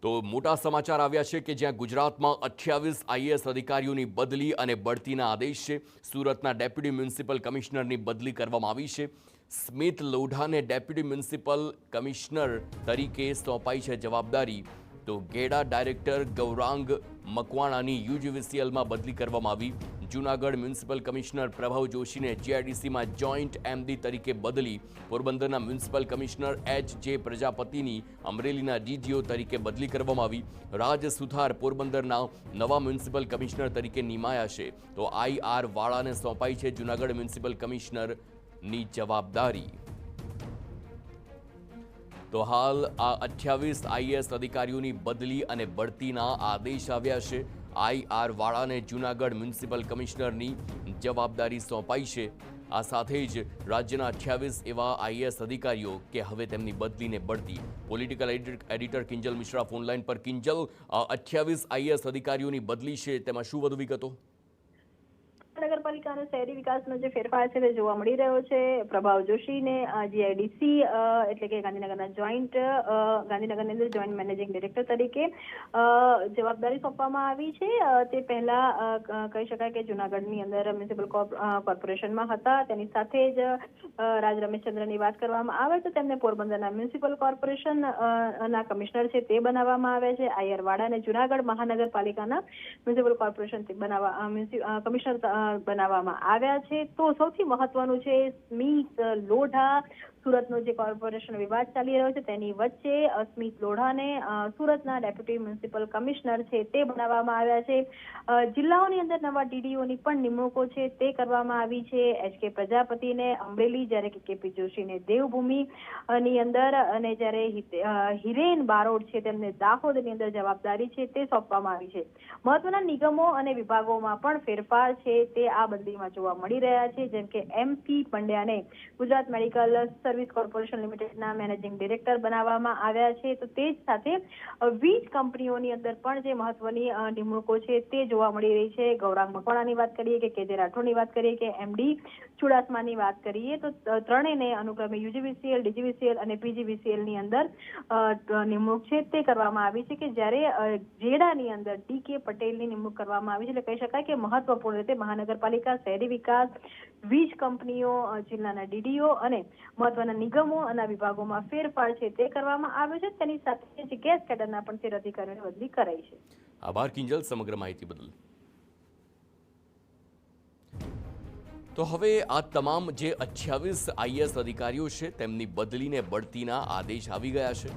તો મોટા સમાચાર આવ્યા છે કે જ્યાં ગુજરાતમાં 28 આઈએએસ અધિકારીઓની બદલી અને બઢતીના આદેશ છે। સુરતના ડેપ્યુટી મ્યુનિસિપલ કમિશનરની બદલી કરવામાં આવી છે। સ્મિત લોઢાને ડેપ્યુટી મ્યુનિસિપલ કમિશનર તરીકે સોંપાઈ છે જવાબદારી। તો ગેડા ડાયરેક્ટર ગૌરાંગ મકવાણાની યુજીવીસીએલમાં બદલી કરવામાં આવી। જૂનાગઢ મ્યુનિસિપલ કમિશનર પ્રભાવ જોશીને જીઆઈડીસીમાં જોઈન્ટ એમડી તરીકે બદલી। પોરબંદરના મ્યુનિસિપલ કમિશનર એચ.જે. પ્રજાપતિની અમરેલીના ડીડીઓ તરીકે બદલી કરવામાં આવી। રાજ સુથાર પોરબંદરના નવા મ્યુનિસિપલ કમિશનર તરીકે નિમાયા છે। તો આઈ.આર. વાળાને સોંપાઈ છે જૂનાગઢ મ્યુનિસિપલ કમિશનરની જવાબદારી। તો હાલ આ 28 આઈએએસ અધિકારીઓની બદલી અને બઢતીના આદેશ આવ્યા છે। આઈ.આર. વાળાને જૂનાગઢ મ્યુનિસિપલ કમિશનરની જવાબદારી સોંપાઈ છે। આ સાથે જ રાજ્યના 28 એવા આઈએએસ અધિકારીઓ કે હવે તેમની બદલીને બઢતી। Political editor Kinjal Mishra phone line પર। કિંજલ, 28 આઈએએસ અધિકારીઓની બદલી છે, તેમાં શું વધુ વિગતો? નગરપાલિકા અને શહેરી વિકાસનો જે ફેરફાર છે તે જોવા મળી રહ્યો છે। પ્રભાવ જોશીને જીઆઈડીસી એટલે કે ગાંધીનગરના ગાંધીનગરની અંદર જોઈન્ટ મેનેજિંગ ડિરેક્ટર તરીકે જવાબદારી સોંપવામાં આવી છે। તે પહેલા કહી શકાય કે જૂનાગઢની અંદર મ્યુનિસિપલ કોર્પોરેશનમાં હતા। તેની સાથે જ રાજ રમેશચંદ્રની વાત કરવામાં આવે તો તેમને પોરબંદરના મ્યુનિસિપલ કોર્પોરેશન ના કમિશનર છે તે બનાવવામાં આવ્યા છે। આઈ.આર. વાળાને જૂનાગઢ મહાનગરપાલિકાના મ્યુનિસિપલ કોર્પોરેશન કમિશનર બનાવવામાં આવ્યા છે। તો સૌથી મહત્વનું છે સ્મિત લોઢા, સુરતનો જે કોર્પોરેશન વિવાદ ચાલી રહ્યો છે તેની વચ્ચે સ્મિત લોઢાને સુરતના ડેપ્યુટી મ્યુનિસિપલ કમિશનર છે તે બનાવવામાં આવ્યા છે। જિલ્લાઓની અંદર નવા ડીડીઓની પણ નિમણૂકો છે તે કરવામાં આવી છે। એચ.કે. પ્રજાપતિને અમરેલી, જ્યારે કે.પી. જોશીને દેવભૂમિની અંદર અને જ્યારે હિરેન બારોટ છે તેમને દાહોદની અંદર જવાબદારી છે તે સોંપવામાં આવી છે। મહત્વના નિગમો અને વિભાગોમાં પણ ફેરફાર છે તે આ બદલીમાં જોવા મળી રહ્યા છે। જેમ કે એમ.પી. પંડ્યાને ગુજરાત મેડિકલ સર્વિસ કોર્પોરેશન લિમિટેડના મેનેજિંગ ડિરેક્ટર બનાવવામાં આવ્યા છે। તો તે જ સાથે વીજ કંપનીઓની અંદર પણ જે મહત્વની નિમણૂકો છે તે જોવા મળી રહી છે। ગૌરાંગ મકવાણાની વાત કરીએ કે કે.જે. રાઠોડની વાત કરીએ કે એમડી ચુડાસમાની વાત કરીએ તો ત્રણેયને અનુક્રમે યુજીવીસીએલ, ડીજીવીસીએલ અને પીજીવીસીએલની અંદર નિમણૂક છે તે કરવામાં આવી છે। કે જ્યારે જેડાની અંદર ડી.કે. પટેલની નિમણૂક કરવામાં આવી છે। એટલે કહી શકાય કે મહત્વપૂર્ણ રીતે મહાનગરપાલિકા, શહેરી વિકાસ, વીજ કંપનીઓ, જિલ્લાના ડીડીઓ અને મહત્વના નિગમો અને વિભાગોમાં ફેરફાર છે તે કરવામાં આવ્યો છે। તેની સાથે જ ગેસ કેડરના પણ 13 અધિકારીઓની બદલી કરાઈ છે। આભાર કિંજલ સમગ્ર માહિતી બદલ। તો હવે આ તમામ જે 28 આઈએએસ અધિકારીઓ છે તેમની બદલીને બઢતીના આદેશ આવી ગયા છે।